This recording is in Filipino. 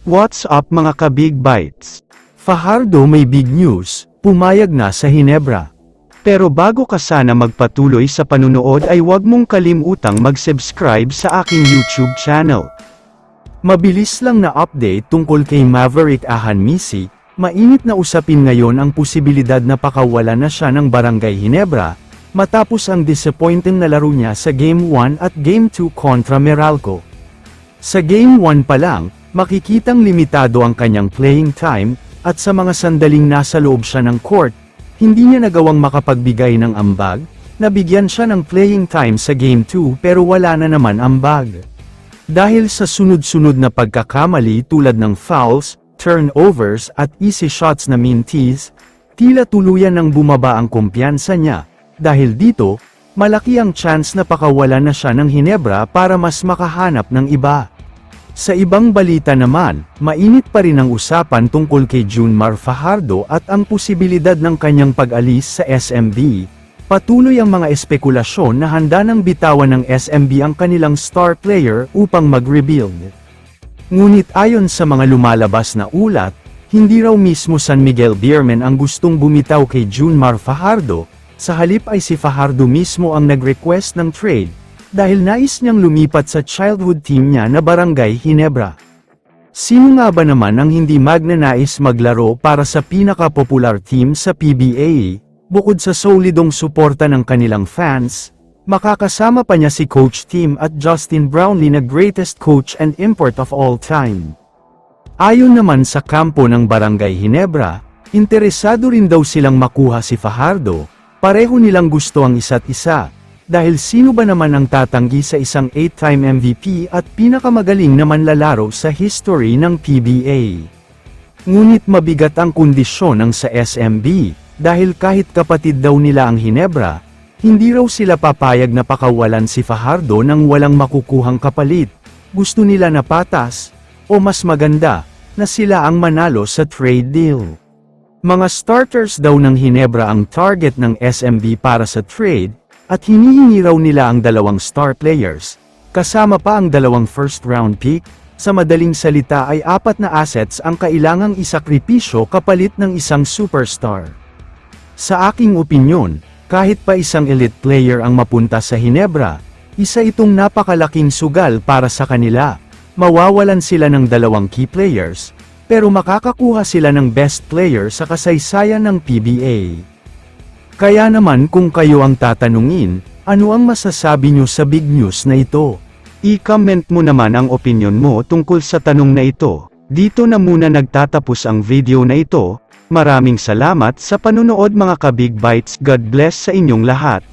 What's up mga ka-Big Bites? Fajardo may big news, pumayag na sa Hinebra. Pero bago ka sana magpatuloy sa panunood ay huwag mong kalimutang mag-subscribe sa aking YouTube channel. Mabilis lang na update tungkol kay Maverick Ahanmisi, mainit na usapin ngayon ang posibilidad na pakawalan na siya ng Barangay Hinebra, matapos ang disappointing na laro niya sa Game 1 at Game 2 kontra Meralco. Sa Game 1 pa lang, makikitang limitado ang kanyang playing time, at sa mga sandaling nasa loob siya ng court, hindi niya nagawang makapagbigay ng ambag, nabigyan siya ng playing time sa Game 2 pero wala na naman ambag. Dahil sa sunod-sunod na pagkakamali tulad ng fouls, turnovers at easy shots na minties, tila tuluyan ng bumaba ang kumpiyansa niya, dahil dito, malaki ang chance na pakawalan na siya ng Hinebra para mas makahanap ng iba. Sa ibang balita naman, mainit pa rin ang usapan tungkol kay Junmar Fajardo at ang posibilidad ng kanyang pag-alis sa SMB. Patuloy ang mga espekulasyon na handa nang bitawan ng SMB ang kanilang star player upang mag-rebuild. Ngunit ayon sa mga lumalabas na ulat, hindi raw mismo San Miguel Beermen ang gustong bumitaw kay Junmar Fajardo, sa halip ay si Fajardo mismo ang nag-request ng trade, dahil nais niyang lumipat sa childhood team niya na Barangay Hinebra. Sino nga ba naman ang hindi magnanais maglaro para sa pinaka-popular team sa PBA, bukod sa solidong suporta ng kanilang fans, makakasama pa niya si Coach Tim at Justin Brownlee na greatest coach and import of all time. Ayon naman sa kampo ng Barangay Hinebra, interesado rin daw silang makuha si Fajardo, pareho nilang gusto ang isa't isa. Dahil sino ba naman ang tatanggi sa isang 8-time MVP at pinakamagaling na manlalaro sa history ng PBA? Ngunit mabigat ang kondisyon ng sa SMB, dahil kahit kapatid daw nila ang Hinebra, hindi raw sila papayag na pakawalan si Fajardo nang walang makukuhang kapalit. Gusto nila na patas, o mas maganda, na sila ang manalo sa trade deal. Mga starters daw ng Hinebra ang target ng SMB para sa trade, at hinihingi raw nila ang 2 star players, kasama pa ang 2 first round pick, sa madaling salita ay 4 na assets ang kailangang isakripisyo kapalit ng isang superstar. Sa aking opinyon, kahit pa isang elite player ang mapunta sa Hinebra, isa itong napakalaking sugal para sa kanila. Mawawalan sila ng 2 key players, pero makakakuha sila ng best player sa kasaysayan ng PBA. Kaya naman kung kayo ang tatanungin, ano ang masasabi nyo sa big news na ito? I-comment mo naman ang opinion mo tungkol sa tanong na ito. Dito na muna nagtatapos ang video na ito. Maraming salamat sa panunood mga ka-Big Bites. God bless sa inyong lahat.